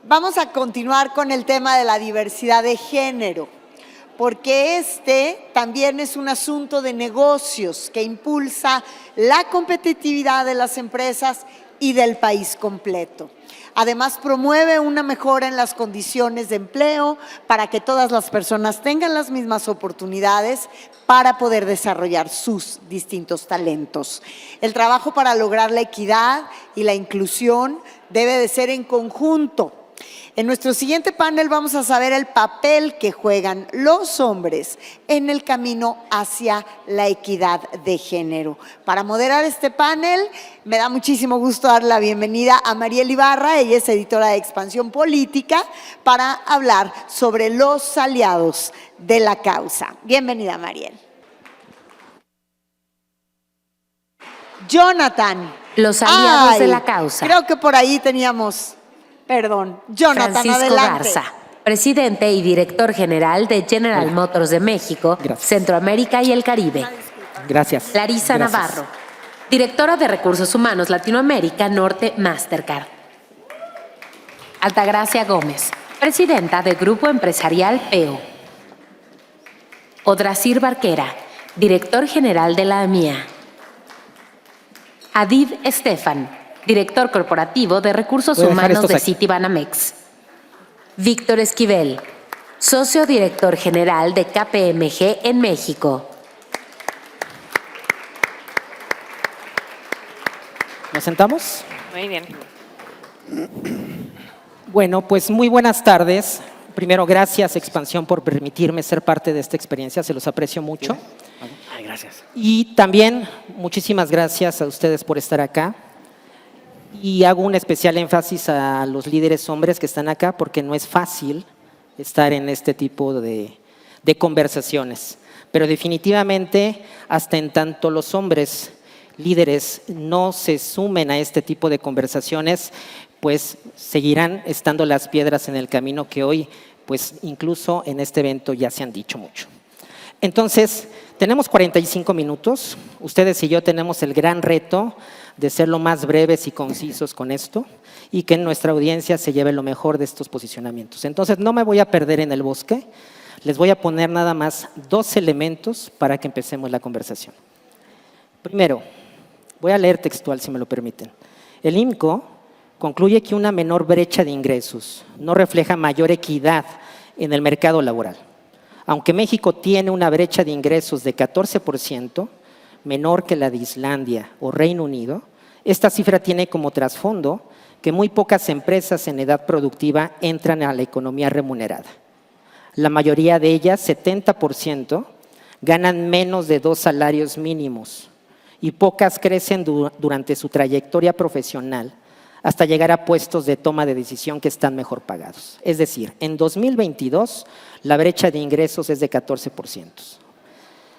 Vamos a continuar con el tema de la diversidad de género, porque este también es un asunto de negocios que impulsa la competitividad de las empresas y del país completo. Además, promueve una mejora en las condiciones de empleo para que todas las personas tengan las mismas oportunidades para poder desarrollar sus distintos talentos. El trabajo para lograr la equidad y la inclusión debe de ser en conjunto. En nuestro siguiente panel vamos a saber el papel que juegan los hombres en el camino hacia la equidad de género. Para moderar este panel, me da muchísimo gusto dar la bienvenida a Mariel Ibarra. Ella es editora de Expansión Política, para hablar sobre los aliados de la causa. Bienvenida, Mariel. Jonathan. Los aliados de la causa. Creo que por ahí teníamos... Perdón, Jonathan, Francisco adelante. Garza, presidente y director general de General Motors de México, Centroamérica y el Caribe. Gracias. Larisa Navarro, directora de Recursos Humanos Latinoamérica Norte Mastercard. Altagracia Gómez, presidenta de Grupo Empresarial PEO. Odrasir Barquera, director general de la AMIA. Adid Estefan, director corporativo de Recursos Humanos de Citibanamex. Víctor Esquivel, socio director general de KPMG en México. ¿Nos sentamos? Muy bien. Bueno, pues muy buenas tardes. Primero, gracias Expansión por permitirme ser parte de esta experiencia, se los aprecio mucho. Ay, gracias. Y también muchísimas gracias a ustedes por estar acá. Y hago un especial énfasis a los líderes hombres que están acá, porque no es fácil estar en este tipo de conversaciones. Pero definitivamente, hasta en tanto los hombres líderes no se sumen a este tipo de conversaciones, pues seguirán estando las piedras en el camino que hoy, pues incluso en este evento ya se han dicho mucho. Entonces, tenemos 45 minutos. Ustedes y yo tenemos el gran reto de ser lo más breves y concisos con esto y que nuestra audiencia se lleve lo mejor de estos posicionamientos. Entonces, no me voy a perder en el bosque. Les voy a poner nada más 2 elementos para que empecemos la conversación. Primero, voy a leer textual, si me lo permiten. El IMCO concluye que una menor brecha de ingresos no refleja mayor equidad en el mercado laboral. Aunque México tiene una brecha de ingresos de 14%, menor que la de Islandia o Reino Unido, esta cifra tiene como trasfondo que muy pocas empresas en edad productiva entran a la economía remunerada. La mayoría de ellas, 70%, ganan menos de 2 salarios mínimos y pocas crecen durante su trayectoria profesional hasta llegar a puestos de toma de decisión que están mejor pagados. Es decir, en 2022 la brecha de ingresos es de 14%.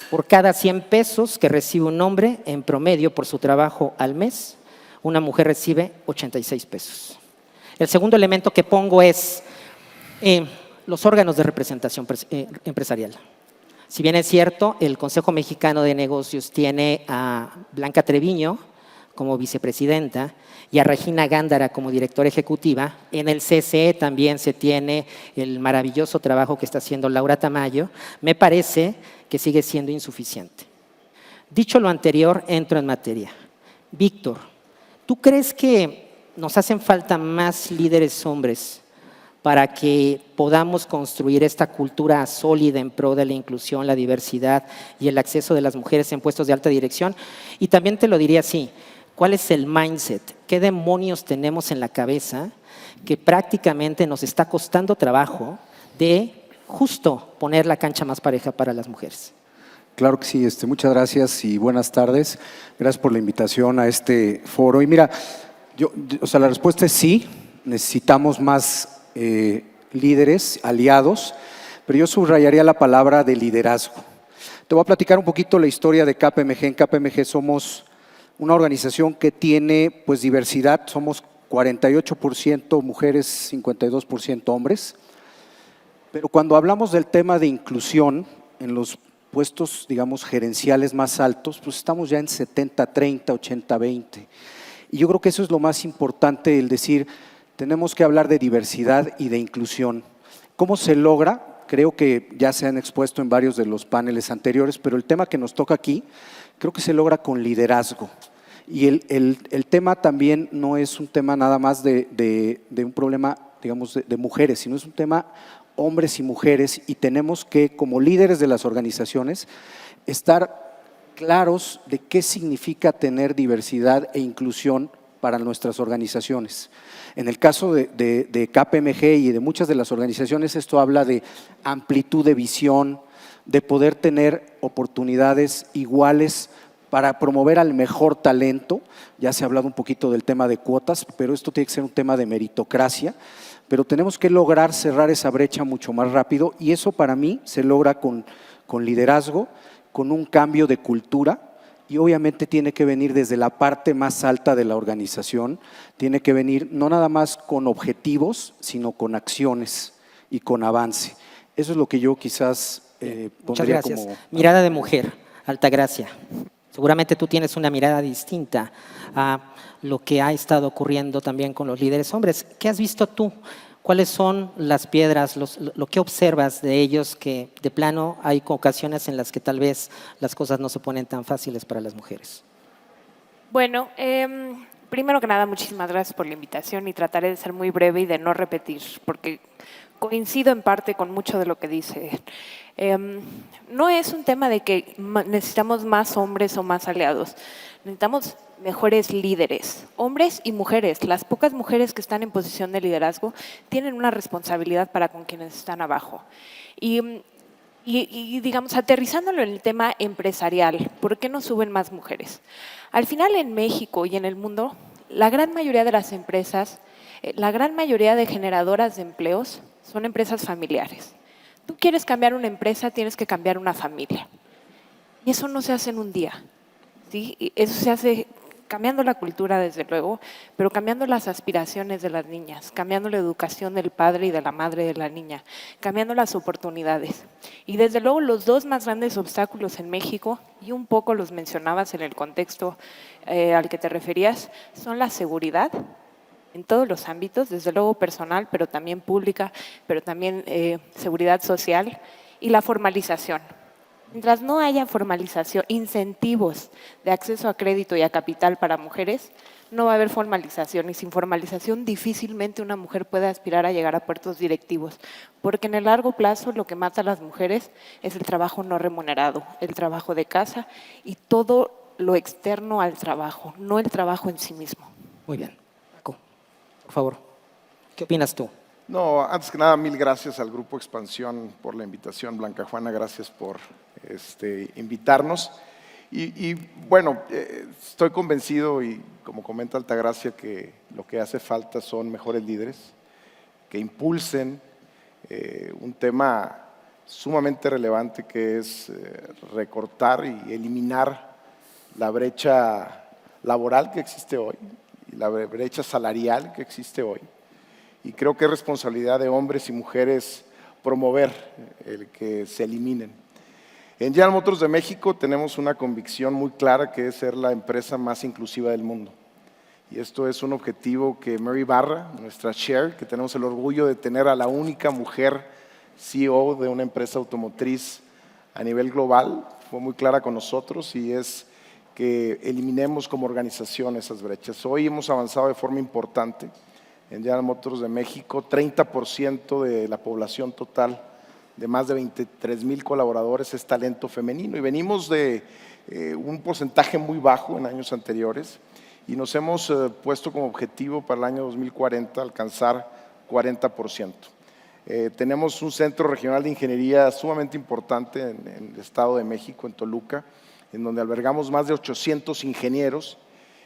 Por cada 100 pesos que recibe un hombre en promedio por su trabajo al mes, una mujer recibe 86 pesos. El segundo elemento que pongo es los órganos de representación empresarial. Si bien es cierto, el Consejo Mexicano de Negocios tiene a Blanca Treviño como vicepresidenta y a Regina Gándara como directora ejecutiva, en el CCE también se tiene el maravilloso trabajo que está haciendo Laura Tamayo, me parece que sigue siendo insuficiente. Dicho lo anterior, entro en materia. Víctor, ¿tú crees que nos hacen falta más líderes hombres para que podamos construir esta cultura sólida en pro de la inclusión, la diversidad y el acceso de las mujeres en puestos de alta dirección? Y también te lo diría así, ¿cuál es el mindset? ¿Qué demonios tenemos en la cabeza que prácticamente nos está costando trabajo de justo poner la cancha más pareja para las mujeres? Claro que sí, muchas gracias y buenas tardes. Gracias por la invitación a este foro. Y mira, la respuesta es sí, necesitamos más líderes, aliados, pero yo subrayaría la palabra de liderazgo. Te voy a platicar un poquito la historia de KPMG. En KPMG somos una organización que tiene pues diversidad, somos 48% mujeres, 52% hombres, pero cuando hablamos del tema de inclusión en los puestos, digamos, gerenciales más altos, pues estamos ya en 70-30, 80-20. Y yo creo que eso es lo más importante, el decir, tenemos que hablar de diversidad y de inclusión. ¿Cómo se logra? Creo que ya se han expuesto en varios de los paneles anteriores, pero el tema que nos toca aquí, creo que se logra con liderazgo. Y el tema también no es un tema nada más de un problema, digamos, de mujeres, sino es un tema hombres y mujeres, y tenemos que, como líderes de las organizaciones, estar claros de qué significa tener diversidad e inclusión para nuestras organizaciones. En el caso de KPMG y de muchas de las organizaciones, esto habla de amplitud de visión, de poder tener oportunidades iguales para promover al mejor talento. Ya se ha hablado un poquito del tema de cuotas, pero esto tiene que ser un tema de meritocracia, pero tenemos que lograr cerrar esa brecha mucho más rápido, y eso para mí se logra con liderazgo, con un cambio de cultura, y obviamente tiene que venir desde la parte más alta de la organización, tiene que venir no nada más con objetivos, sino con acciones y con avance. Eso es lo que yo quizás Muchas pondría gracias. como… Mirada de mujer, Altagracia. Seguramente tú tienes una mirada distinta a lo que ha estado ocurriendo también con los líderes hombres. ¿Qué has visto tú? ¿Cuáles son las piedras, lo que observas de ellos, que de plano hay ocasiones en las que tal vez las cosas no se ponen tan fáciles para las mujeres? Bueno, primero que nada, muchísimas gracias por la invitación y trataré de ser muy breve y de no repetir, porque coincido en parte con mucho de lo que dice. No es un tema de que necesitamos más hombres o más aliados. Necesitamos mejores líderes, hombres y mujeres. Las pocas mujeres que están en posición de liderazgo tienen una responsabilidad para con quienes están abajo. Y digamos, aterrizándolo en el tema empresarial, ¿por qué no suben más mujeres? Al final, en México y en el mundo, la gran mayoría de las empresas, la gran mayoría de generadoras de empleos son empresas familiares. Tú quieres cambiar una empresa, tienes que cambiar una familia. Y eso no se hace en un día. ¿Sí? Eso se hace cambiando la cultura, desde luego, pero cambiando las aspiraciones de las niñas, cambiando la educación del padre y de la madre de la niña, cambiando las oportunidades. Y desde luego los dos más grandes obstáculos en México, y un poco los mencionabas en el contexto al que te referías, son la seguridad en todos los ámbitos, desde luego personal, pero también pública, pero también seguridad social, y la formalización. Mientras no haya formalización, incentivos de acceso a crédito y a capital para mujeres, no va a haber formalización, y sin formalización difícilmente una mujer puede aspirar a llegar a puestos directivos, porque en el largo plazo lo que mata a las mujeres es el trabajo no remunerado, el trabajo de casa y todo lo externo al trabajo, no el trabajo en sí mismo. Muy bien. Paco, por favor, ¿qué opinas tú? No, antes que nada, mil gracias al Grupo Expansión por la invitación. Blanca Juana, gracias por invitarnos. Y bueno, estoy convencido, y como comenta Altagracia, que lo que hace falta son mejores líderes que impulsen un tema sumamente relevante, que es recortar y eliminar la brecha laboral que existe hoy y la brecha salarial que existe hoy. Y creo que es responsabilidad de hombres y mujeres promover el que se eliminen. En General Motors de México tenemos una convicción muy clara, que es ser la empresa más inclusiva del mundo. Y esto es un objetivo que Mary Barra, nuestra chair, que tenemos el orgullo de tener a la única mujer CEO de una empresa automotriz a nivel global, fue muy clara con nosotros, y es que eliminemos como organización esas brechas. Hoy hemos avanzado de forma importante. En General Motors de México, 30% de la población total de más de 23,000 colaboradores es talento femenino, y venimos de un porcentaje muy bajo en años anteriores, y nos hemos puesto como objetivo para el año 2040 alcanzar 40%. Tenemos un centro regional de ingeniería sumamente importante en el Estado de México, en Toluca, en donde albergamos más de 800 ingenieros,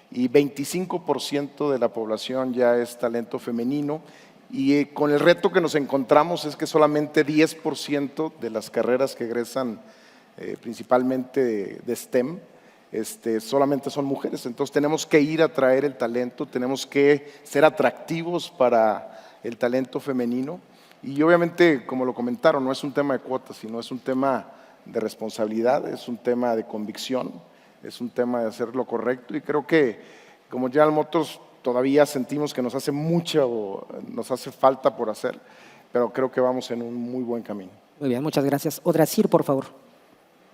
y 25% de la población ya es talento femenino, y con el reto que nos encontramos es que solamente 10% de las carreras que egresan principalmente de STEM solamente son mujeres. Entonces tenemos que ir a traer el talento, tenemos que ser atractivos para el talento femenino, y obviamente, como lo comentaron, no es un tema de cuotas, sino es un tema de responsabilidad, es un tema de convicción, es un tema de hacer lo correcto, y creo que como General Motors todavía sentimos que nos hace nos hace falta por hacer, pero creo que vamos en un muy buen camino. Muy bien, muchas gracias. Odrasir, por favor.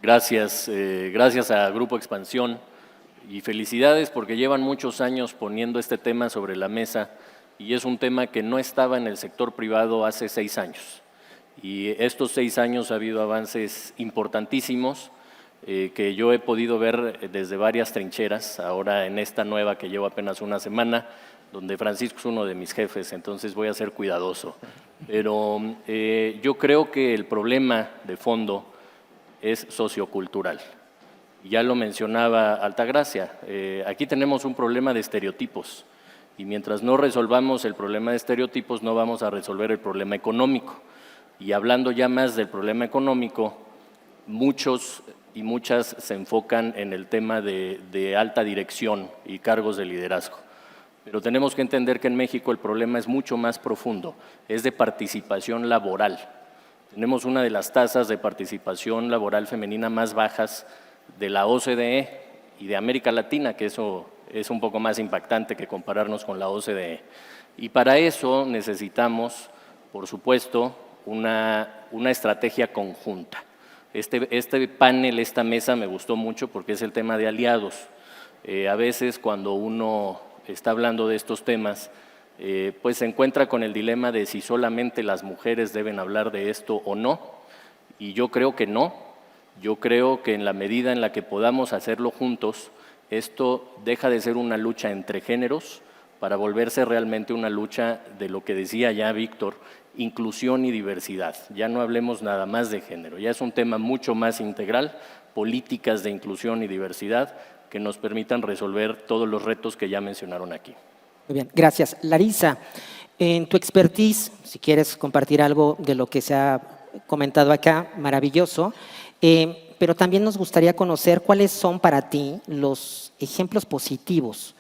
Gracias, gracias a Grupo Expansión y felicidades porque llevan muchos años poniendo este tema sobre la mesa y es un tema que no estaba en el sector privado hace 6 años. Y estos 6 años ha habido avances importantísimos que yo he podido ver desde varias trincheras, ahora en esta nueva que llevo apenas una semana, donde Francisco es uno de mis jefes, entonces voy a ser cuidadoso. Pero yo creo que el problema de fondo es sociocultural. Ya lo mencionaba Altagracia, aquí tenemos un problema de estereotipos y mientras no resolvamos el problema de estereotipos no vamos a resolver el problema económico. Y hablando ya más del problema económico, muchos y muchas se enfocan en el tema de alta dirección y cargos de liderazgo. Pero tenemos que entender que en México el problema es mucho más profundo, es de participación laboral. Tenemos una de las tasas de participación laboral femenina más bajas de la OCDE y de América Latina, que eso es un poco más impactante que compararnos con la OCDE. Y para eso necesitamos, por supuesto, una estrategia conjunta. Este panel, esta mesa me gustó mucho porque es el tema de aliados. A veces cuando uno está hablando de estos temas, pues se encuentra con el dilema de si solamente las mujeres deben hablar de esto o no, y yo creo que no. Yo creo que en la medida en la que podamos hacerlo juntos, esto deja de ser una lucha entre géneros para volverse realmente una lucha de lo que decía ya Víctor, inclusión y diversidad. Ya no hablemos nada más de género, ya es un tema mucho más integral, políticas de inclusión y diversidad que nos permitan resolver todos los retos que ya mencionaron aquí. Muy bien, gracias. Larisa, en tu expertise, si quieres compartir algo de lo que se ha comentado acá, maravilloso, pero también nos gustaría conocer cuáles son para ti los ejemplos positivos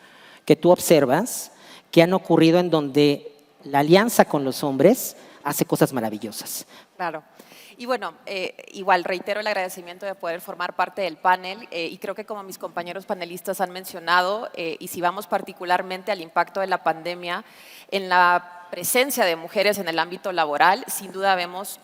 que tú observas que han ocurrido en donde la alianza con los hombres hace cosas maravillosas. Claro. Y bueno, igual reitero el agradecimiento de poder formar parte del panel y creo que como mis compañeros panelistas han mencionado, y si vamos particularmente al impacto de la pandemia en la presencia de mujeres en el ámbito laboral, sin duda vemos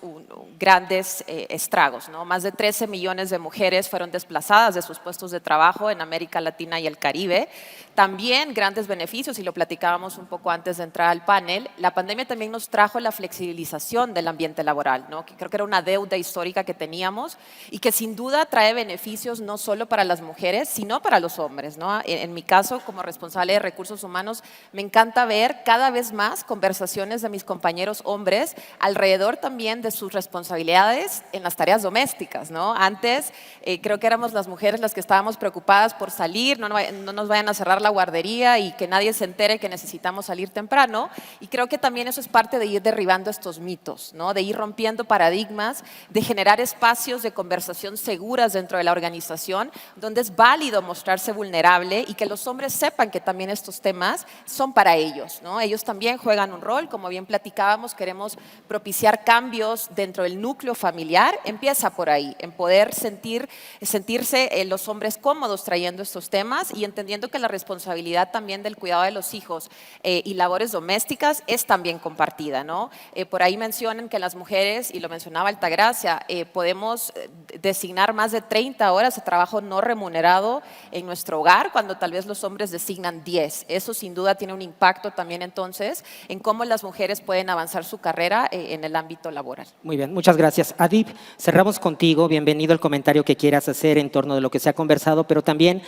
grandes estragos, ¿no? Más de 13 millones de mujeres fueron desplazadas de sus puestos de trabajo en América Latina y el Caribe. También grandes beneficios, y lo platicábamos un poco antes de entrar al panel, la pandemia también nos trajo la flexibilización del ambiente laboral, ¿no? Que creo que era una deuda histórica que teníamos y que sin duda trae beneficios no solo para las mujeres, sino para los hombres, ¿no? En mi caso, como responsable de recursos humanos, me encanta ver cada vez más conversaciones de mis compañeros hombres alrededor también de sus responsabilidades en las tareas domésticas, ¿no? Antes creo que éramos las mujeres las que estábamos preocupadas por salir, no nos vayan a cerrar la guardería y que nadie se entere que necesitamos salir temprano, y creo que también eso es parte de ir derribando estos mitos, ¿no? De ir rompiendo paradigmas, de generar espacios de conversación seguras dentro de la organización donde es válido mostrarse vulnerable y que los hombres sepan que también estos temas son para ellos, ¿no? Ellos también juegan un rol, como bien platicábamos, queremos propiciar cambios dentro del núcleo familiar, empieza por ahí, en poder sentirse los hombres cómodos trayendo estos temas y entendiendo que la responsabilidad también del cuidado de los hijos y labores domésticas es también compartida, ¿no? Por ahí mencionan que las mujeres, y lo mencionaba Altagracia, podemos designar más de 30 horas de trabajo no remunerado en nuestro hogar, cuando tal vez los hombres designan 10. Eso sin duda tiene un impacto también entonces en cómo las mujeres pueden avanzar su carrera en el ámbito laboral. Muy bien, muchas gracias. Adib, cerramos contigo. Bienvenido al comentario que quieras hacer en torno de lo que se ha conversado, pero también,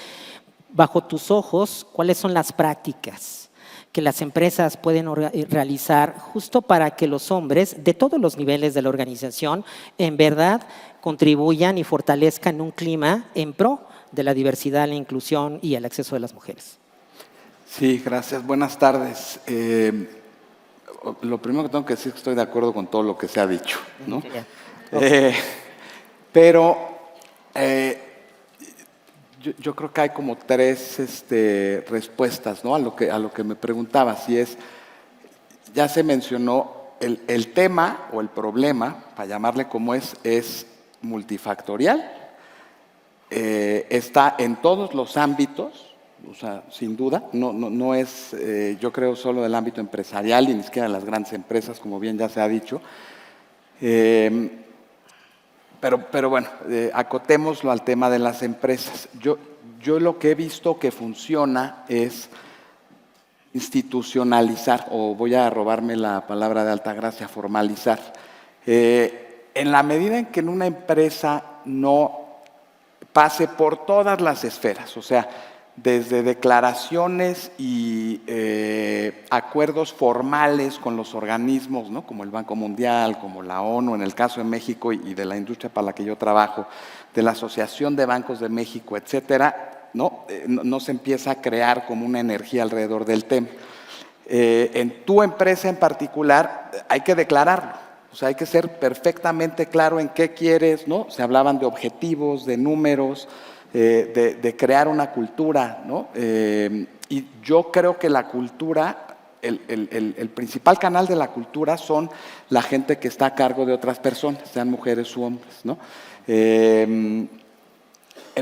bajo tus ojos, ¿cuáles son las prácticas que las empresas pueden realizar justo para que los hombres de todos los niveles de la organización en verdad contribuyan y fortalezcan un clima en pro de la diversidad, la inclusión y el acceso de las mujeres? Sí, gracias. Buenas tardes. Lo primero que tengo que decir es que estoy de acuerdo con todo lo que se ha dicho, ¿no? Pero yo creo que hay como 3 respuestas, ¿no? a lo que me preguntabas, y es, ya se mencionó, el tema o el problema, para llamarle como es multifactorial, está en todos los ámbitos o sea, sin duda, no es, yo creo, solo del ámbito empresarial y ni siquiera de las grandes empresas, como bien ya se ha dicho. Pero bueno, acotémoslo al tema de las empresas. Yo lo que he visto que funciona es institucionalizar, o voy a robarme la palabra de Altagracia, formalizar. En la medida en que en una empresa no pase por todas las esferas, o sea, desde declaraciones y acuerdos formales con los organismos, ¿no? Como el Banco Mundial, como la ONU, en el caso de México y de la industria para la que yo trabajo, de la Asociación de Bancos de México, etcétera, no se empieza a crear como una energía alrededor del tema. En tu empresa en particular hay que declararlo, o sea, hay que ser perfectamente claro en qué quieres, ¿no? Se hablaban de objetivos, de números, de crear una cultura, ¿no? Y yo creo que la cultura, el principal canal de la cultura son la gente que está a cargo de otras personas, sean mujeres u hombres, ¿no? En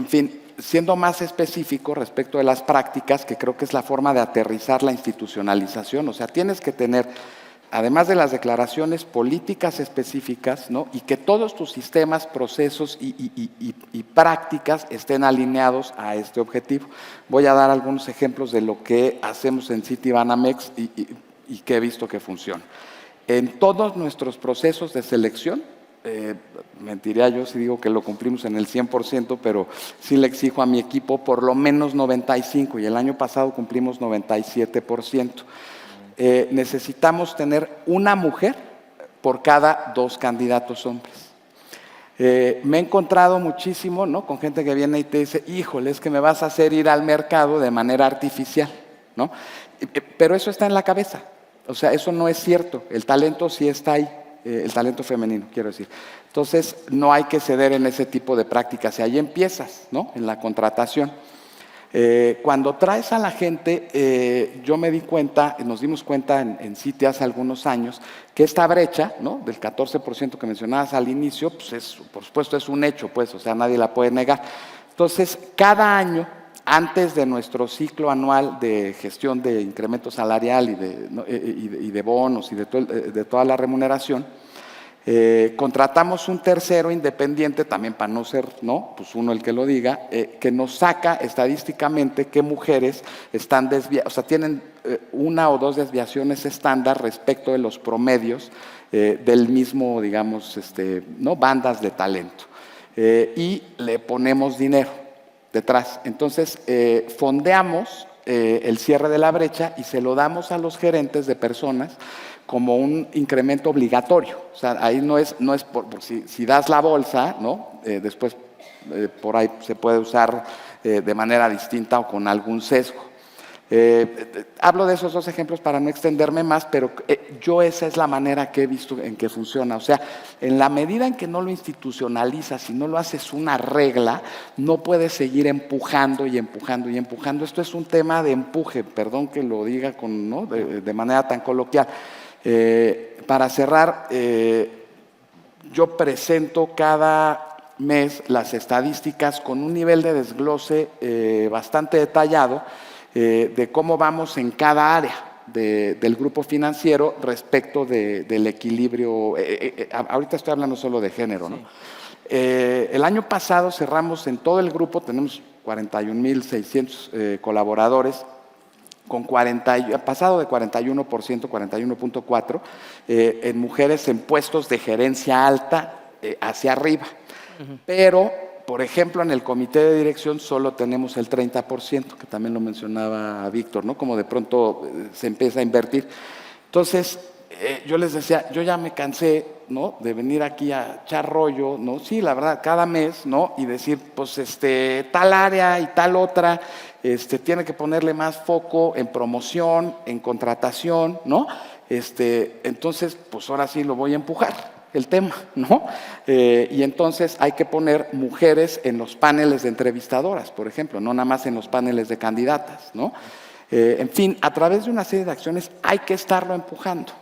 fin, siendo más específico respecto de las prácticas, que creo que es la forma de aterrizar la institucionalización, o sea, tienes que tener, además de las declaraciones, políticas específicas, ¿no? Y que todos tus sistemas, procesos y prácticas estén alineados a este objetivo. Voy a dar algunos ejemplos de lo que hacemos en Citibanamex y que he visto que funciona. En todos nuestros procesos de selección, mentiría yo si digo que lo cumplimos en el 100%, pero sí le exijo a mi equipo por lo menos 95%, y el año pasado cumplimos 97%. Necesitamos tener una mujer por cada 2 candidatos hombres. Me he encontrado muchísimo, ¿no? Con gente que viene y te dice, híjole, es que me vas a hacer ir al mercado de manera artificial, ¿no? Pero eso está en la cabeza, o sea, eso no es cierto, el talento sí está ahí, el talento femenino, quiero decir. Entonces, no hay que ceder en ese tipo de prácticas, y ahí empiezas, ¿no? En la contratación. Cuando traes a la gente, yo me di cuenta, nos dimos cuenta en Citi hace algunos años, que esta brecha, ¿no? Del 14% que mencionabas al inicio, pues por supuesto es un hecho, pues, o sea, nadie la puede negar. Entonces, cada año, antes de nuestro ciclo anual de gestión de incremento salarial y de bonos y de toda la remuneración, contratamos un tercero independiente, también para no ser, ¿no? Pues uno el que lo diga, que nos saca estadísticamente qué mujeres están desviadas, o sea, tienen 1 o 2 desviaciones estándar respecto de los promedios del mismo, digamos, ¿no? Bandas de talento. Y le ponemos dinero detrás. Entonces, fondeamos el cierre de la brecha y se lo damos a los gerentes de personas como un incremento obligatorio. O sea, ahí no es por si das la bolsa, ¿no? Después por ahí se puede usar de manera distinta o con algún sesgo. Hablo de esos 2 ejemplos para no extenderme más, pero yo esa es la manera que he visto en que funciona. O sea, en la medida en que no lo institucionalizas y no lo haces una regla, no puedes seguir empujando y empujando y empujando. Esto es un tema de empuje, perdón que lo diga ¿no? de manera tan coloquial. Para cerrar, yo presento cada mes las estadísticas con un nivel de desglose bastante detallado de cómo vamos en cada área del grupo financiero respecto del equilibrio. Ahorita estoy hablando solo de género, ¿no? Sí. El año pasado cerramos en todo el grupo, tenemos 41,600 colaboradores, pasado de 41%, 41.4%, en mujeres en puestos de gerencia alta hacia arriba. Pero, por ejemplo, en el comité de dirección solo tenemos el 30%, que también lo mencionaba Víctor, ¿no? Como de pronto se empieza a invertir. Entonces, yo les decía, yo ya me cansé, ¿no? De venir aquí a echar rollo, ¿no? Sí, la verdad, cada mes, ¿no? Y decir, pues, tal área y tal otra, tiene que ponerle más foco en promoción, en contratación, ¿no? Entonces, pues ahora sí lo voy a empujar el tema, ¿no? Y entonces hay que poner mujeres en los paneles de entrevistadoras, por ejemplo, no nada más en los paneles de candidatas, ¿no? En fin, a través de una serie de acciones hay que estarlo empujando.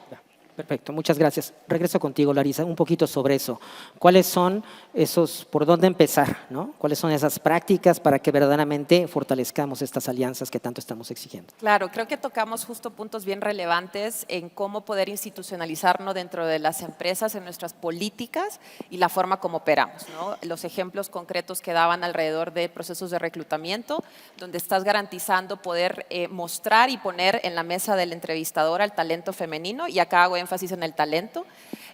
Perfecto, muchas gracias. Regreso contigo, Larisa, un poquito sobre eso. ¿Cuáles son esos, por dónde empezar, ¿no? ¿Cuáles son esas prácticas para que verdaderamente fortalezcamos estas alianzas que tanto estamos exigiendo? Claro, creo que tocamos justo puntos bien relevantes en cómo poder institucionalizarnos dentro de las empresas, en nuestras políticas y la forma como operamos, ¿no? Los ejemplos concretos que daban alrededor de procesos de reclutamiento, donde estás garantizando poder mostrar y poner en la mesa del entrevistador al talento femenino, y acá hago énfasis en el talento,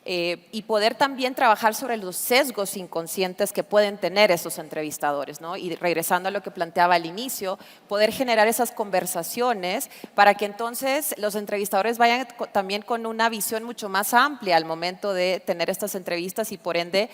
y poder también trabajar sobre los sesgos inconscientes que pueden tener esos entrevistadores, ¿no? Y regresando a lo que planteaba al inicio, poder generar esas conversaciones para que entonces los entrevistadores vayan también con una visión mucho más amplia al momento de tener estas entrevistas y por ende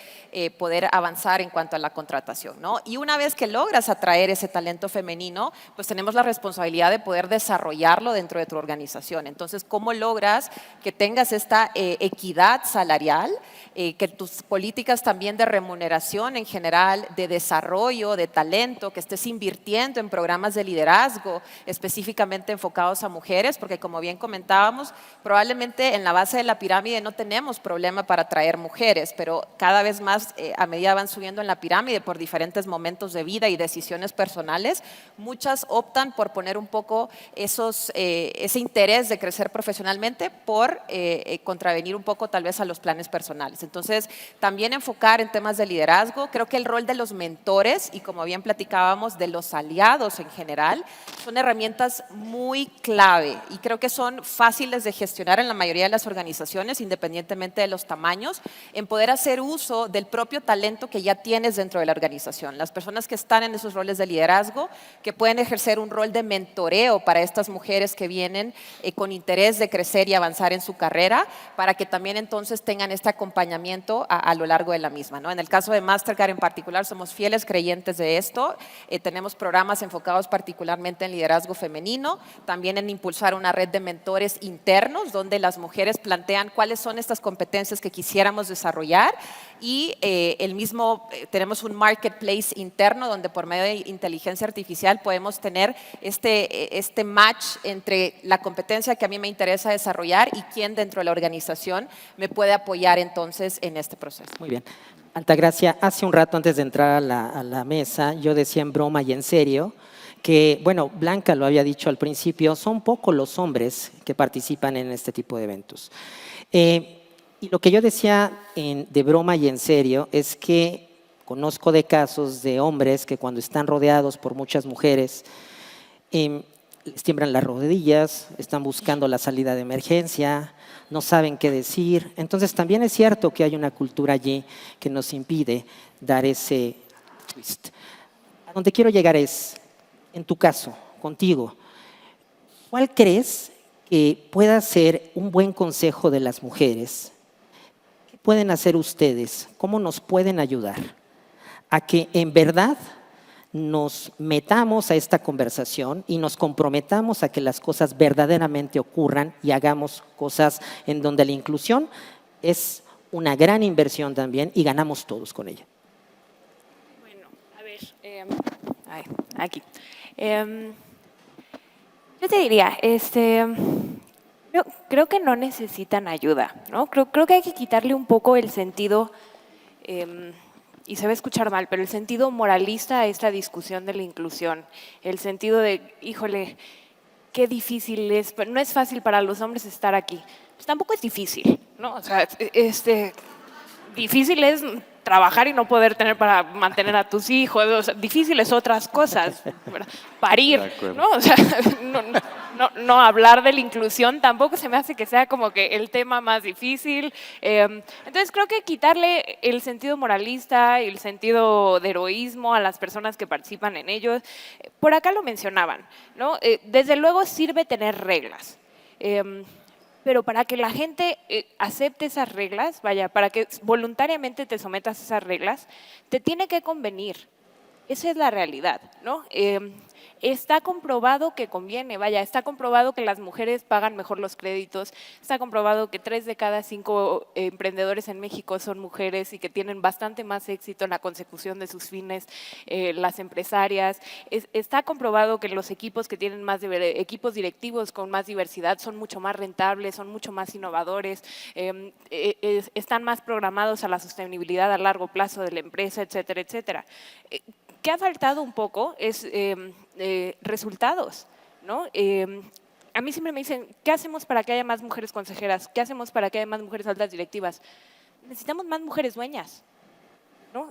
poder avanzar en cuanto a la contratación, ¿no? Y una vez que logras atraer ese talento femenino, pues tenemos la responsabilidad de poder desarrollarlo dentro de tu organización. Entonces, ¿cómo logras que tengas esta equidad salarial, que tus políticas también de remuneración en general, de desarrollo, de talento, que estés invirtiendo en programas de liderazgo específicamente enfocados a mujeres? Porque como bien comentábamos, probablemente en la base de la pirámide no tenemos problema para atraer mujeres, pero cada vez más a medida van subiendo en la pirámide por diferentes momentos de vida y decisiones personales, muchas optan por poner un poco ese interés de crecer profesionalmente por contravenir un poco tal vez a los planes personales. Entonces, también enfocar en temas de liderazgo. Creo que el rol de los mentores y, como bien platicábamos, de los aliados en general, son herramientas muy clave y creo que son fáciles de gestionar en la mayoría de las organizaciones, independientemente de los tamaños, en poder hacer uso del propio talento que ya tienes dentro de la organización. Las personas que están en esos roles de liderazgo, que pueden ejercer un rol de mentoreo para estas mujeres que vienen con interés de crecer y avanzar en su carrera, para que también entonces tengan este acompañamiento a lo largo de la misma, ¿no? En el caso de Mastercard en particular, somos fieles creyentes de esto. Tenemos programas enfocados particularmente en liderazgo femenino, también en impulsar una red de mentores internos, donde las mujeres plantean cuáles son estas competencias que quisiéramos desarrollar, y tenemos un marketplace interno donde por medio de inteligencia artificial podemos tener este match entre la competencia que a mí me interesa desarrollar y quién dentro de la organización me puede apoyar entonces en este proceso. Muy bien. Altagracia, hace un rato antes de entrar a la mesa, yo decía en broma y en serio que, bueno, Blanca lo había dicho al principio, son pocos los hombres que participan en este tipo de eventos. Y lo que yo decía de broma y en serio es que conozco de casos de hombres que cuando están rodeados por muchas mujeres, les tiemblan las rodillas, están buscando la salida de emergencia, no saben qué decir. Entonces también es cierto que hay una cultura allí que nos impide dar ese twist. A donde quiero llegar es, en tu caso, contigo, ¿cuál crees que pueda ser un buen consejo de las mujeres? ¿Qué pueden hacer ustedes? ¿Cómo nos pueden ayudar a que en verdad nos metamos a esta conversación y nos comprometamos a que las cosas verdaderamente ocurran y hagamos cosas en donde la inclusión es una gran inversión también y ganamos todos con ella? Bueno, a ver, aquí. Yo te diría, creo que no necesitan ayuda, ¿no? Creo que hay que quitarle un poco el sentido, y se va a escuchar mal, pero el sentido moralista a esta discusión de la inclusión, el sentido de, híjole, qué difícil es, pero no es fácil para los hombres estar aquí. Pues tampoco es difícil, ¿no? O sea, difícil es trabajar y no poder tener para mantener a tus hijos, o sea, difíciles otras cosas, ¿verdad? Parir, ¿no? O sea, no hablar de la inclusión tampoco se me hace que sea como que el tema más difícil. Entonces creo que quitarle el sentido moralista y el sentido de heroísmo a las personas que participan en ellos, por acá lo mencionaban, ¿no? Desde luego sirve tener reglas. Pero para que la gente acepte esas reglas, para que voluntariamente te sometas a esas reglas, te tiene que convenir. Esa es la realidad, ¿no? Está comprobado que conviene, vaya, está comprobado que las mujeres pagan mejor los créditos, está comprobado que 3 de cada 5 emprendedores en México son mujeres y que tienen bastante más éxito en la consecución de sus fines, las empresarias. Está comprobado que los equipos que tienen equipos directivos con más diversidad son mucho más rentables, son mucho más innovadores, están más programados a la sostenibilidad a largo plazo de la empresa, etcétera, etcétera. ¿Qué ha faltado un poco? Es resultados, ¿no? A mí siempre me dicen, ¿qué hacemos para que haya más mujeres consejeras? ¿Qué hacemos para que haya más mujeres altas directivas? Necesitamos más mujeres dueñas, ¿no?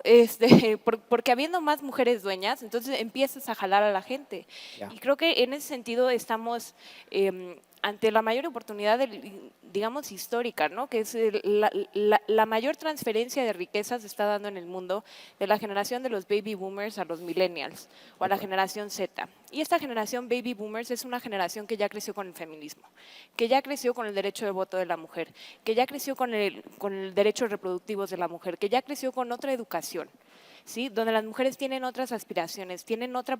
Porque habiendo más mujeres dueñas, entonces empiezas a jalar a la gente. Ya. Y creo que en ese sentido estamos ante la mayor oportunidad, digamos, histórica, ¿no? Que es la mayor transferencia de riquezas se está dando en el mundo de la generación de los baby boomers a los millennials o a la generación Z. Y esta generación baby boomers es una generación que ya creció con el feminismo, que ya creció con el derecho de voto de la mujer, que ya creció con el derechos reproductivos de la mujer, que ya creció con otra educación, ¿sí? Donde las mujeres tienen otras aspiraciones, tienen otra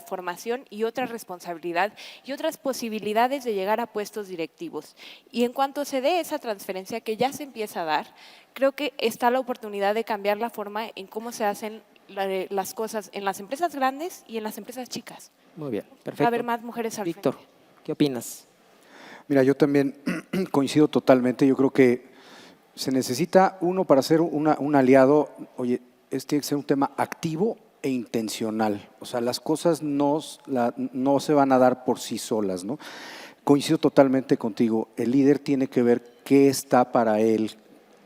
formación y otra responsabilidad y otras posibilidades de llegar a puestos directivos. Y en cuanto se dé esa transferencia que ya se empieza a dar, creo que está la oportunidad de cambiar la forma en cómo se hacen las cosas en las empresas grandes y en las empresas chicas. Muy bien, perfecto. Va a haber más mujeres al Víctor, frente. ¿qué opinas? Mira, yo también coincido totalmente. Yo creo que se necesita uno para ser un aliado. Oye, tiene que ser un tema activo e intencional. O sea, las cosas no se van a dar por sí solas, ¿no? Coincido totalmente contigo. El líder tiene que ver qué está para él,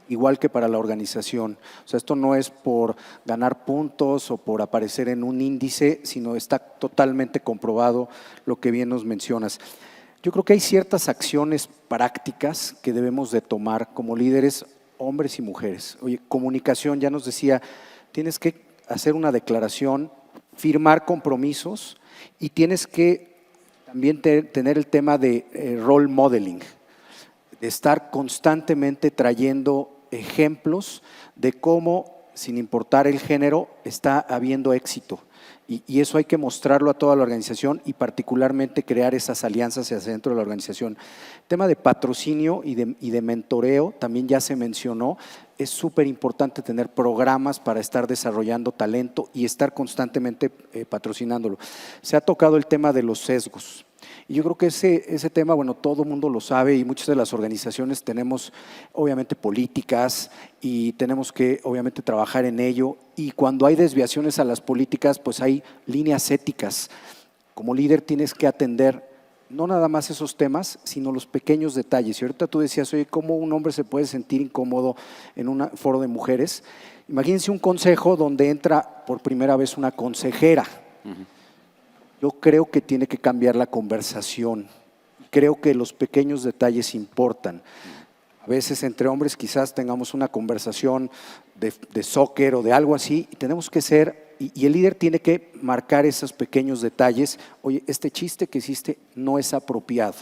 igual que para la organización. O sea, esto no es por ganar puntos o por aparecer en un índice, sino está totalmente comprobado lo que bien nos mencionas. Yo creo que hay ciertas acciones prácticas que debemos de tomar como líderes, hombres y mujeres. Oye, comunicación, ya nos decía, tienes que hacer una declaración, firmar compromisos y tienes que también tener el tema de role modeling, de estar constantemente trayendo ejemplos de cómo, sin importar el género, está habiendo éxito. Y eso hay que mostrarlo a toda la organización y particularmente crear esas alianzas hacia dentro de la organización. El tema de patrocinio y de mentoreo también ya se mencionó. Es súper importante tener programas para estar desarrollando talento y estar constantemente patrocinándolo. Se ha tocado el tema de los sesgos. Y yo creo que ese tema, bueno, todo el mundo lo sabe y muchas de las organizaciones tenemos obviamente políticas y tenemos que obviamente trabajar en ello. Y cuando hay desviaciones a las políticas, pues hay líneas éticas. Como líder tienes que atender no nada más esos temas, sino los pequeños detalles. Y ahorita tú decías, oye, ¿cómo un hombre se puede sentir incómodo en un foro de mujeres? Imagínense un consejo donde entra por primera vez una consejera. Yo creo que tiene que cambiar la conversación. Creo que los pequeños detalles importan. A veces entre hombres quizás tengamos una conversación de soccer o de algo así y tenemos que ser, y el líder tiene que marcar esos pequeños detalles. Oye, este chiste que hiciste no es apropiado.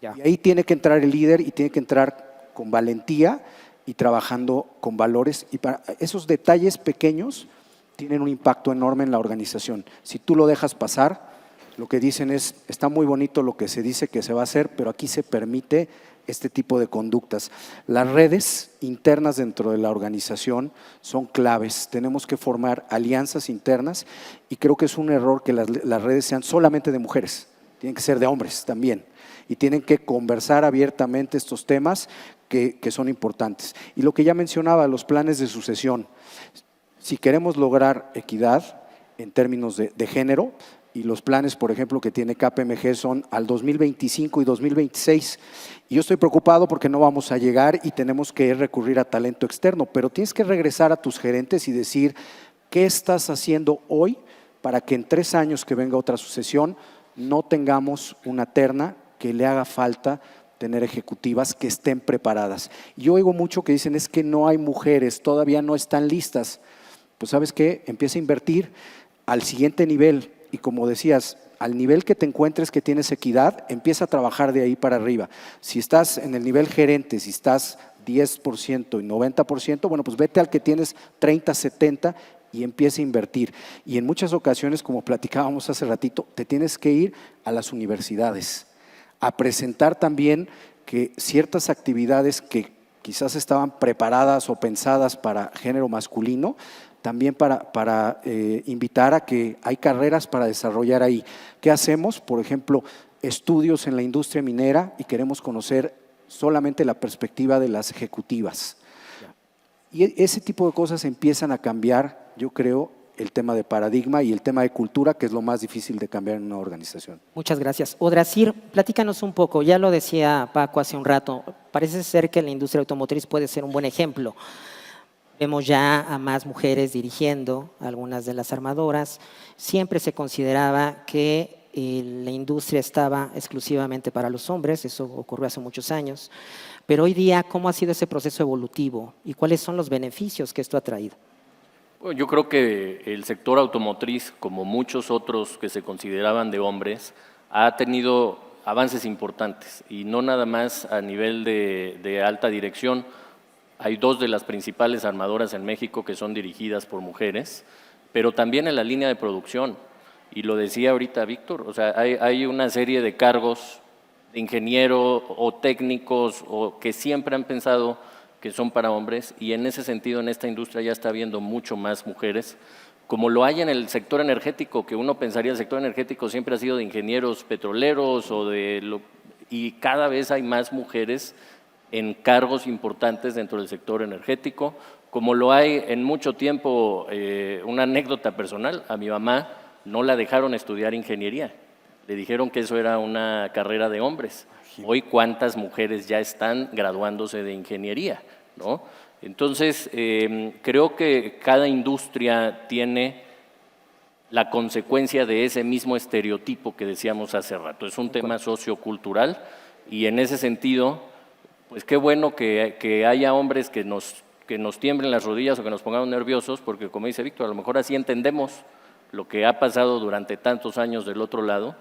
Ya. Y ahí tiene que entrar el líder y tiene que entrar con valentía y trabajando con valores. Y para esos detalles pequeños tienen un impacto enorme en la organización. Si tú lo dejas pasar, lo que dicen es, está muy bonito lo que se dice que se va a hacer, pero aquí se permite este tipo de conductas. Las redes internas dentro de la organización son claves. Tenemos que formar alianzas internas y creo que es un error que las redes sean solamente de mujeres. Tienen que ser de hombres también y tienen que conversar abiertamente estos temas que son importantes. Y lo que ya mencionaba, los planes de sucesión. Si queremos lograr equidad en términos de género, y los planes, por ejemplo, que tiene KPMG son al 2025 y 2026. Y yo estoy preocupado porque no vamos a llegar y tenemos que recurrir a talento externo, pero tienes que regresar a tus gerentes y decir, ¿qué estás haciendo hoy para que en 3 años que venga otra sucesión no tengamos una terna que le haga falta tener ejecutivas que estén preparadas? Yo oigo mucho que dicen, es que no hay mujeres, todavía no están listas. Pues ¿sabes qué? Empieza a invertir al siguiente nivel y como decías, al nivel que te encuentres que tienes equidad, empieza a trabajar de ahí para arriba. Si estás en el nivel gerente, si estás 10% y 90%, bueno, pues vete al que tienes 30, 70 y empieza a invertir. Y en muchas ocasiones, como platicábamos hace ratito, te tienes que ir a las universidades a presentar también que ciertas actividades que quizás estaban preparadas o pensadas para género masculino, también para invitar a que hay carreras para desarrollar ahí. ¿Qué hacemos? Por ejemplo, estudios en la industria minera y queremos conocer solamente la perspectiva de las ejecutivas. Y ese tipo de cosas empiezan a cambiar, yo creo, el tema de paradigma y el tema de cultura, que es lo más difícil de cambiar en una organización. Muchas gracias. Odrasir, platícanos un poco, ya lo decía Paco hace un rato, parece ser que la industria automotriz puede ser un buen ejemplo. Vemos ya a más mujeres dirigiendo algunas de las armadoras. Siempre se consideraba que la industria estaba exclusivamente para los hombres, eso ocurrió hace muchos años. Pero hoy día, ¿cómo ha sido ese proceso evolutivo y cuáles son los beneficios que esto ha traído? Yo creo que el sector automotriz, como muchos otros que se consideraban de hombres, ha tenido avances importantes y no nada más a nivel de alta dirección. Hay 2 de las principales armadoras en México que son dirigidas por mujeres, pero también en la línea de producción. Y lo decía ahorita Víctor, o sea, hay una serie de cargos de ingeniero o técnicos o que siempre han pensado que son para hombres, y en ese sentido en esta industria ya está habiendo mucho más mujeres, como lo hay en el sector energético, que uno pensaría el sector energético siempre ha sido de ingenieros petroleros y cada vez hay más mujeres en cargos importantes dentro del sector energético, como lo hay en mucho tiempo. Una anécdota personal, a mi mamá no la dejaron estudiar ingeniería, le dijeron que eso era una carrera de hombres. Hoy, ¿cuántas mujeres ya están graduándose de ingeniería, ¿no? Entonces, creo que cada industria tiene la consecuencia de ese mismo estereotipo que decíamos hace rato. Es un tema sociocultural y en ese sentido, pues qué bueno que haya hombres que nos tiemblen las rodillas o que nos pongamos nerviosos, porque como dice Víctor, a lo mejor así entendemos lo que ha pasado durante tantos años del otro lado,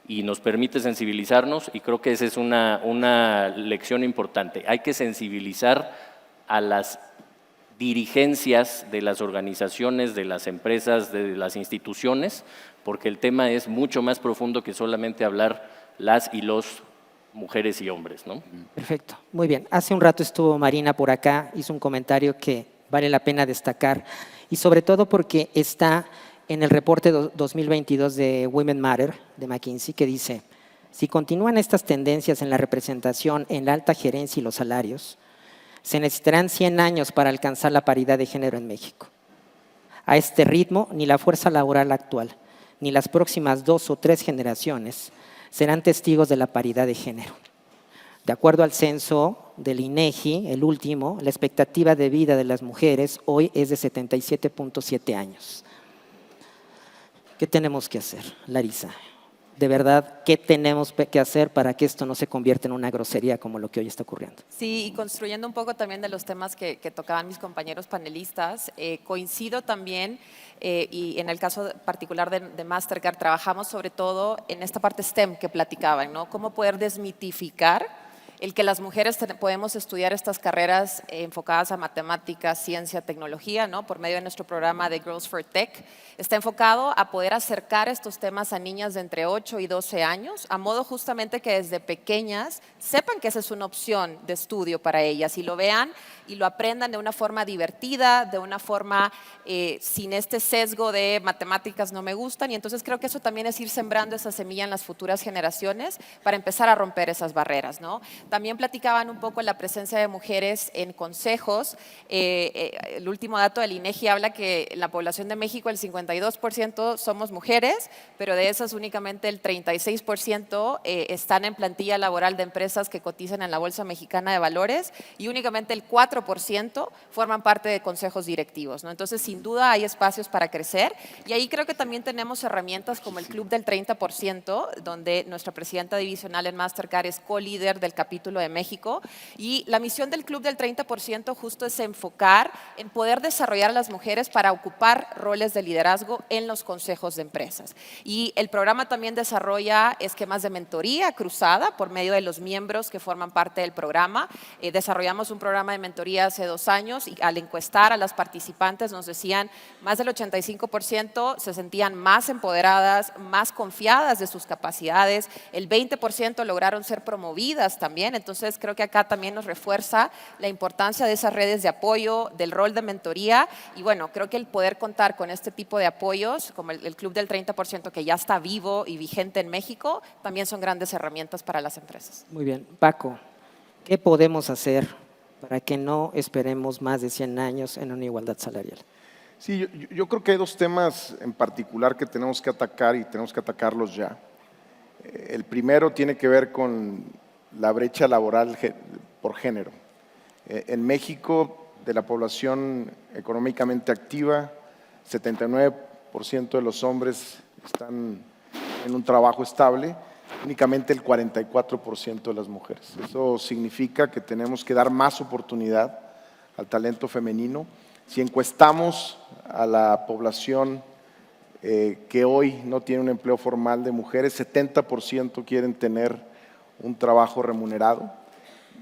y nos permite sensibilizarnos, y creo que esa es una lección importante. Hay que sensibilizar a las dirigencias de las organizaciones, de las empresas, de las instituciones, porque el tema es mucho más profundo que solamente hablar las y los mujeres y hombres, ¿no? Perfecto, muy bien. Hace un rato estuvo Marina por acá, hizo un comentario que vale la pena destacar, y sobre todo porque está en el reporte 2022 de Women Matter de McKinsey, que dice: si continúan estas tendencias en la representación en la alta gerencia y los salarios, se necesitarán 100 años para alcanzar la paridad de género en México. A este ritmo, ni la fuerza laboral actual, ni las próximas 2 o 3 generaciones serán testigos de la paridad de género. De acuerdo al censo del INEGI, el último, la expectativa de vida de las mujeres hoy es de 77.7 años. ¿Qué tenemos que hacer, Larisa? De verdad, ¿qué tenemos que hacer para que esto no se convierta en una grosería como lo que hoy está ocurriendo? Sí, y construyendo un poco también de los temas que tocaban mis compañeros panelistas, coincido también, y en el caso particular de Mastercard, trabajamos sobre todo en esta parte STEM que platicaban, ¿no? Cómo poder desmitificar el que las mujeres podemos estudiar estas carreras enfocadas a matemáticas, ciencia, tecnología, ¿no? Por medio de nuestro programa de Girls for Tech. Está enfocado a poder acercar estos temas a niñas de entre 8 y 12 años, a modo justamente que desde pequeñas sepan que esa es una opción de estudio para ellas y lo vean y lo aprendan de una forma divertida, de una forma sin este sesgo de matemáticas no me gustan. Y entonces creo que eso también es ir sembrando esa semilla en las futuras generaciones para empezar a romper esas barreras, ¿no? También platicaban un poco la presencia de mujeres en consejos. El último dato del INEGI habla que en la población de México el 52% somos mujeres, pero de esas únicamente el 36% están en plantilla laboral de empresas que cotizan en la Bolsa Mexicana de Valores y únicamente el 4% forman parte de consejos directivos, ¿no? Entonces, sin duda hay espacios para crecer y ahí creo que también tenemos herramientas como el Club del 30%, donde nuestra presidenta divisional en Mastercard es co-líder del capítulo capítulo de México. Y la misión del Club del 30% justo es enfocar en poder desarrollar a las mujeres para ocupar roles de liderazgo en los consejos de empresas. Y el programa también desarrolla esquemas de mentoría cruzada por medio de los miembros que forman parte del programa. Desarrollamos un programa de mentoría hace 2 años y al encuestar a las participantes nos decían más del 85% se sentían más empoderadas, más confiadas de sus capacidades, el 20% lograron ser promovidas también, entonces creo que acá también nos refuerza la importancia de esas redes de apoyo, del rol de mentoría y bueno, creo que el poder contar con este tipo de apoyos, como el Club del 30% que ya está vivo y vigente en México, también son grandes herramientas para las empresas. Muy bien. Paco, ¿qué podemos hacer para que no esperemos más de 100 años en una igualdad salarial? Sí, yo creo que hay 2 temas en particular que tenemos que atacar y tenemos que atacarlos ya. El primero tiene que ver con la brecha laboral por género. En México, de la población económicamente activa, 79% de los hombres están en un trabajo estable, únicamente el 44% de las mujeres. Eso significa que tenemos que dar más oportunidad al talento femenino. Si encuestamos a la población que hoy no tiene un empleo formal de mujeres, 70% quieren tener un trabajo remunerado.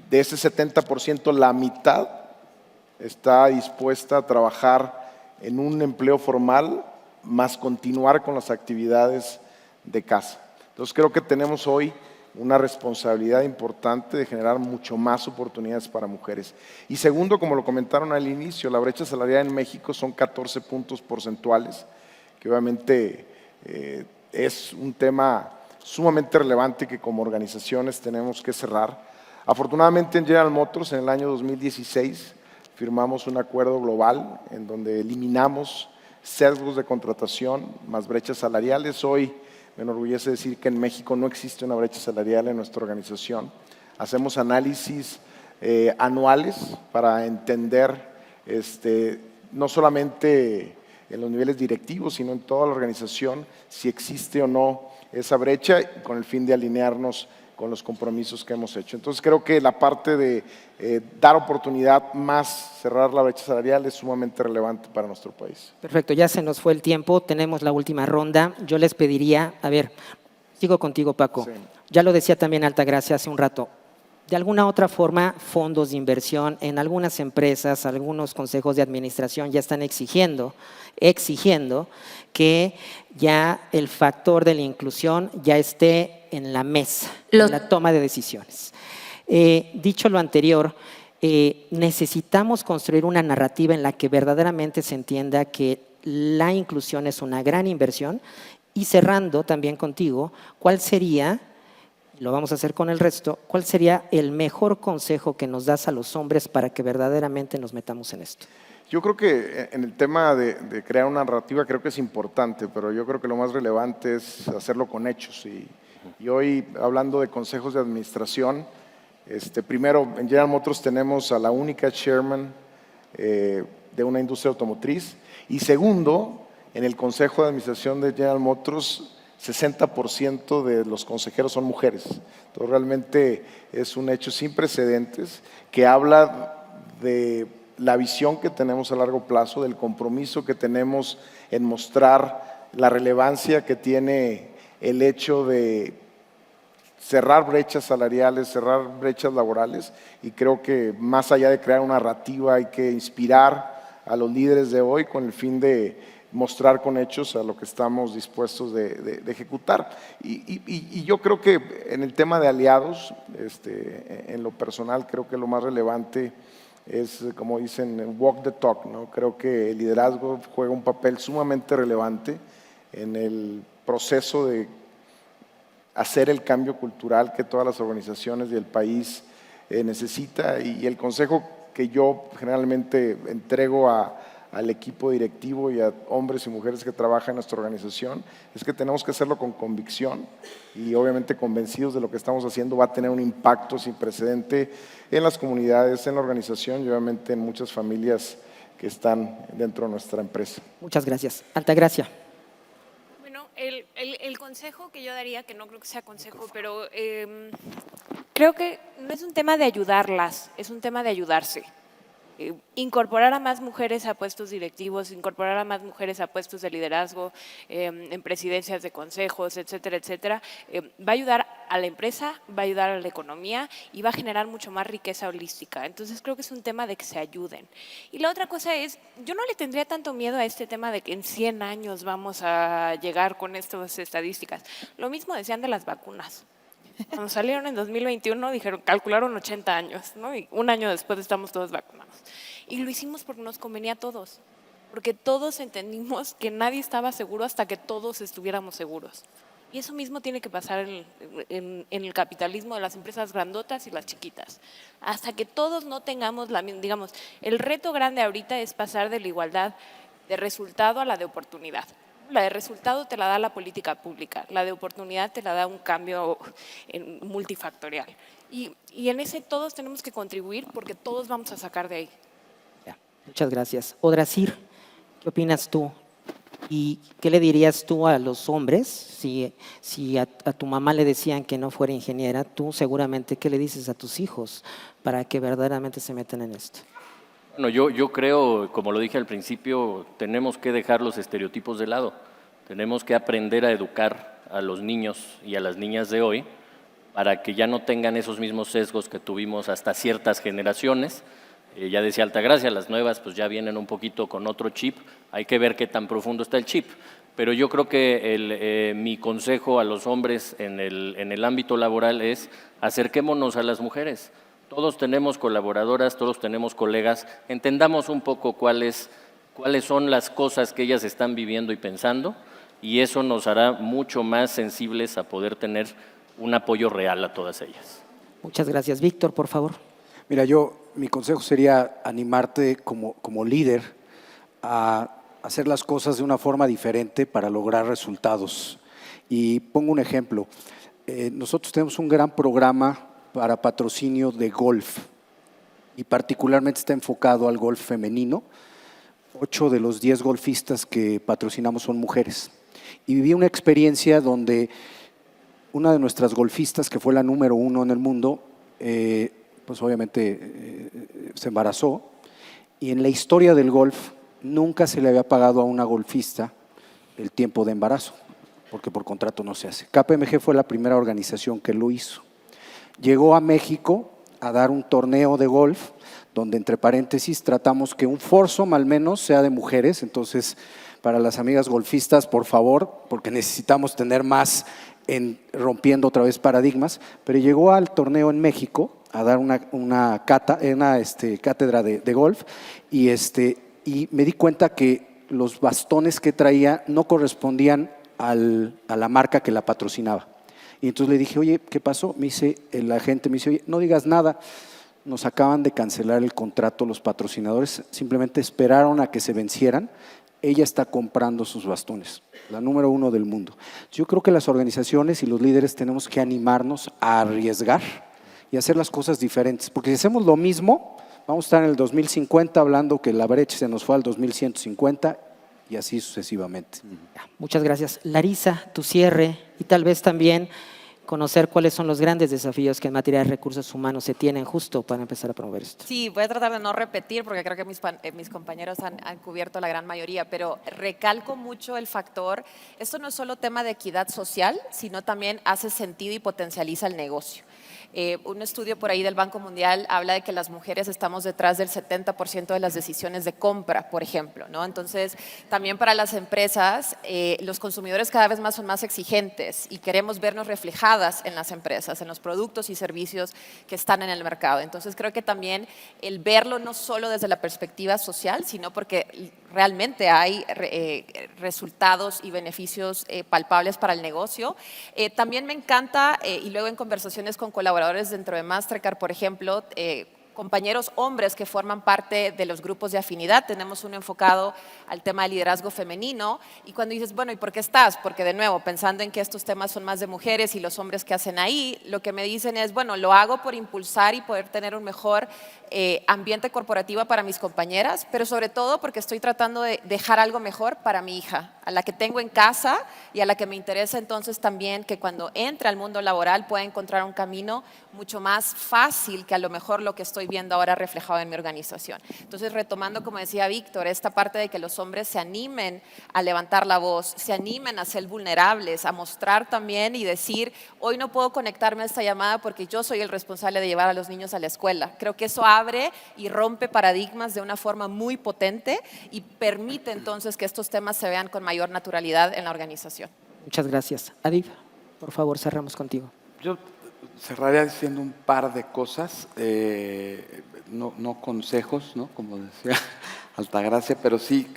De ese 70%, la mitad está dispuesta a trabajar en un empleo formal, más continuar con las actividades de casa. Entonces creo que tenemos hoy una responsabilidad importante de generar mucho más oportunidades para mujeres. Y segundo, como lo comentaron al inicio, la brecha salarial en México son 14 puntos porcentuales, que obviamente es un tema sumamente relevante que como organizaciones tenemos que cerrar. Afortunadamente en General Motors en el año 2016 firmamos un acuerdo global en donde eliminamos sesgos de contratación más brechas salariales. Hoy me enorgullece decir que en México no existe una brecha salarial en nuestra organización. Hacemos análisis anuales para entender no solamente en los niveles directivos, sino en toda la organización, si existe o no esa brecha, con el fin de alinearnos con los compromisos que hemos hecho. Entonces creo que la parte de dar oportunidad más cerrar la brecha salarial es sumamente relevante para nuestro país. Perfecto, ya se nos fue el tiempo, tenemos la última ronda. Yo les pediría, a ver, sigo contigo, Paco. Sí. Ya lo decía también Altagracia hace un rato. De alguna otra forma, fondos de inversión en algunas empresas, algunos consejos de administración ya están exigiendo que ya el factor de la inclusión ya esté en la mesa, en la toma de decisiones. Dicho lo anterior, necesitamos construir una narrativa en la que verdaderamente se entienda que la inclusión es una gran inversión y cerrando también contigo, ¿cuál sería, lo vamos a hacer con el resto, cuál sería el mejor consejo que nos das a los hombres para que verdaderamente nos metamos en esto? Yo creo que en el tema de crear una narrativa creo que es importante, pero yo creo que lo más relevante es hacerlo con hechos. Y hoy, hablando de consejos de administración, primero, en General Motors tenemos a la única chairman de una industria automotriz. Y segundo, en el consejo de administración de General Motors, 60% de los consejeros son mujeres. Entonces, realmente es un hecho sin precedentes que habla de la visión que tenemos a largo plazo, del compromiso que tenemos en mostrar la relevancia que tiene el hecho de cerrar brechas salariales, cerrar brechas laborales, y creo que más allá de crear una narrativa hay que inspirar a los líderes de hoy con el fin de mostrar con hechos a lo que estamos dispuestos de ejecutar. Y yo creo que en el tema de aliados, en lo personal creo que lo más relevante es, como dicen, walk the talk, ¿no? Creo que el liderazgo juega un papel sumamente relevante en el proceso de hacer el cambio cultural que todas las organizaciones y el país necesita. Y el consejo que yo generalmente entrego al equipo directivo y a hombres y mujeres que trabajan en nuestra organización es que tenemos que hacerlo con convicción y obviamente convencidos de lo que estamos haciendo va a tener un impacto sin precedente en las comunidades, en la organización y obviamente en muchas familias que están dentro de nuestra empresa. Muchas gracias. Altagracia. Bueno, el consejo que yo daría, que no creo que sea consejo, pero creo creo que no es un tema de ayudarlas, es un tema de ayudarse. Incorporar a más mujeres a puestos directivos, incorporar a más mujeres a puestos de liderazgo, en presidencias de consejos, etcétera, etcétera, va a ayudar a la empresa, va a ayudar a la economía y va a generar mucho más riqueza holística. Entonces creo que es un tema de que se ayuden. Y la otra cosa es, yo no le tendría tanto miedo a este tema de que en 100 años vamos a llegar con estas estadísticas. Lo mismo decían de las vacunas. Cuando salieron en 2021, calcularon 80 años, ¿no? Y un año después estamos todos vacunados. Y lo hicimos porque nos convenía a todos, porque todos entendimos que nadie estaba seguro hasta que todos estuviéramos seguros. Y eso mismo tiene que pasar en el capitalismo de las empresas grandotas y las chiquitas. Hasta que todos no tengamos digamos, el reto grande ahorita es pasar de la igualdad de resultado a la de oportunidad. La de resultado te la da la política pública, la de oportunidad te la da un cambio multifactorial. Y en ese todos tenemos que contribuir porque todos vamos a sacar de ahí. Ya, muchas gracias. Odrasir, ¿qué opinas tú? ¿Y qué le dirías tú a los hombres si a tu mamá le decían que no fuera ingeniera? Tú seguramente, ¿qué le dices a tus hijos para que verdaderamente se metan en esto? Bueno, yo creo, como lo dije al principio, tenemos que dejar los estereotipos de lado. Tenemos que aprender a educar a los niños y a las niñas de hoy para que ya no tengan esos mismos sesgos que tuvimos hasta ciertas generaciones. Ya decía Altagracia, las nuevas pues ya vienen un poquito con otro chip. Hay que ver qué tan profundo está el chip. Pero yo creo que mi consejo a los hombres en el ámbito laboral es acerquémonos a las mujeres. Todos tenemos colaboradoras, todos tenemos colegas, entendamos un poco cuáles son las cosas que ellas están viviendo y pensando, y eso nos hará mucho más sensibles a poder tener un apoyo real a todas ellas. Muchas gracias. Víctor, por favor. Mira, mi consejo sería animarte como líder a hacer las cosas de una forma diferente para lograr resultados. Y pongo un ejemplo. Nosotros tenemos un gran programa para patrocinio de golf y particularmente está enfocado al golf femenino. 8 de los 10 golfistas que patrocinamos son mujeres. Y viví una experiencia donde una de nuestras golfistas, que fue la número 1 en el mundo, pues obviamente se embarazó, y en la historia del golf nunca se le había pagado a una golfista el tiempo de embarazo, porque por contrato no se hace. KPMG fue la primera organización que lo hizo. Llegó a México a dar un torneo de golf, donde entre paréntesis tratamos que un foursome al menos sea de mujeres. Entonces, para las amigas golfistas, por favor, porque necesitamos tener más rompiendo otra vez paradigmas, pero llegó al torneo en México a dar una cátedra de golf y me di cuenta que los bastones que traía no correspondían a la marca que la patrocinaba. Y entonces le dije, oye, ¿qué pasó? El agente me dice, oye, no digas nada, nos acaban de cancelar el contrato los patrocinadores, simplemente esperaron a que se vencieran, ella está comprando sus bastones, la número 1 del mundo. Yo creo que las organizaciones y los líderes tenemos que animarnos a arriesgar y hacer las cosas diferentes, porque si hacemos lo mismo, vamos a estar en el 2050 hablando que la brecha se nos fue al 2150 y así sucesivamente. Muchas gracias. Larisa, tu cierre y tal vez también conocer cuáles son los grandes desafíos que en materia de recursos humanos se tienen justo para empezar a promover esto. Sí, voy a tratar de no repetir porque creo que mis compañeros han cubierto la gran mayoría, pero recalco mucho el factor, esto no es solo tema de equidad social, sino también hace sentido y potencializa el negocio. Un estudio por ahí del Banco Mundial habla de que las mujeres estamos detrás del 70% de las decisiones de compra, por ejemplo, ¿no? Entonces, también para las empresas, los consumidores cada vez más son más exigentes y queremos vernos reflejadas en las empresas, en los productos y servicios que están en el mercado. Entonces, creo que también el verlo no solo desde la perspectiva social, sino porque realmente hay resultados y beneficios palpables para el negocio. También me encanta, y luego en conversaciones con colaboradores dentro de Mastercard, por ejemplo, compañeros hombres que forman parte de los grupos de afinidad. Tenemos uno enfocado al tema de liderazgo femenino y cuando dices, bueno, ¿y por qué estás? Porque de nuevo, pensando en que estos temas son más de mujeres y los hombres que hacen ahí, lo que me dicen es, bueno, lo hago por impulsar y poder tener un mejor ambiente corporativo para mis compañeras, pero sobre todo porque estoy tratando de dejar algo mejor para mi hija a la que tengo en casa y a la que me interesa entonces también que cuando entre al mundo laboral pueda encontrar un camino mucho más fácil que a lo mejor lo que estoy viendo ahora reflejado en mi organización. Entonces, retomando, como decía Víctor, esta parte de que los hombres se animen a levantar la voz, se animen a ser vulnerables, a mostrar también y decir, hoy no puedo conectarme a esta llamada porque yo soy el responsable de llevar a los niños a la escuela. Creo que eso abre y rompe paradigmas de una forma muy potente y permite entonces que estos temas se vean con mayor naturalidad en la organización. Muchas gracias. Adib, por favor, cerramos contigo. Yo cerraría diciendo un par de cosas, no consejos, ¿no? Como decía Altagracia, pero sí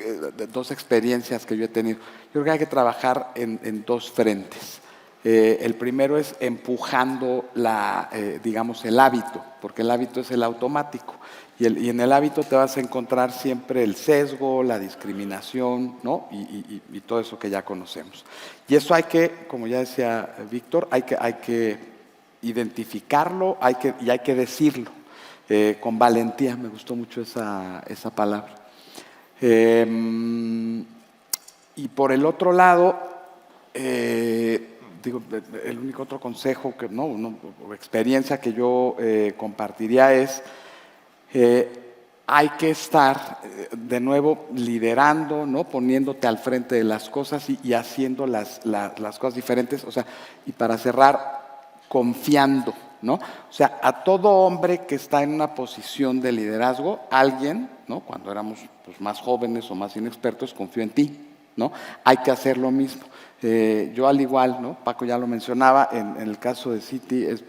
dos experiencias que yo he tenido. Yo creo que hay que trabajar en dos frentes. El primero es empujando digamos, el hábito, porque el hábito es el automático. Y en el hábito te vas a encontrar siempre el sesgo, la discriminación, ¿no? Y todo eso que ya conocemos. Y eso hay que, como ya decía Víctor, hay que identificarlo y hay que decirlo con valentía. Me gustó mucho esa palabra. Y por el otro lado, digo, el único otro consejo o experiencia que yo compartiría es hay que estar de nuevo liderando, ¿no? Poniéndote al frente de las cosas y haciendo las cosas diferentes. O sea, y para cerrar, confiando, ¿no? O sea, a todo hombre que está en una posición de liderazgo, alguien, ¿no? Cuando éramos pues, más jóvenes o más inexpertos, confió en ti, ¿no? Hay que hacer lo mismo. Yo al igual, ¿no? Paco ya lo mencionaba, en el caso de Citi es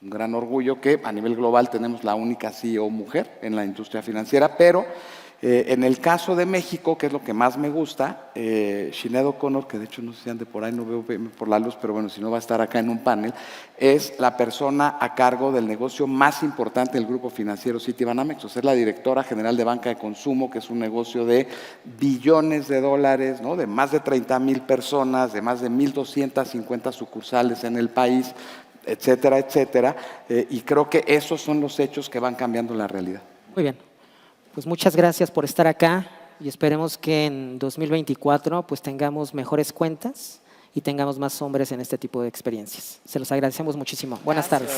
un gran orgullo que a nivel global tenemos la única CEO mujer en la industria financiera, pero en el caso de México, que es lo que más me gusta, Sinead O'Connor, que de hecho no sé si ande por ahí, no veo por la luz, pero bueno, si no va a estar acá en un panel, es la persona a cargo del negocio más importante del grupo financiero Citibanamex, o sea, es la directora general de banca de consumo, que es un negocio de billones de dólares, ¿no? De más de 30,000 personas, de más de 1,250 sucursales en el país, etcétera, etcétera, y creo que esos son los hechos que van cambiando la realidad. Muy bien. Pues muchas gracias por estar acá y esperemos que en 2024 pues tengamos mejores cuentas y tengamos más hombres en este tipo de experiencias. Se los agradecemos muchísimo. Buenas tardes.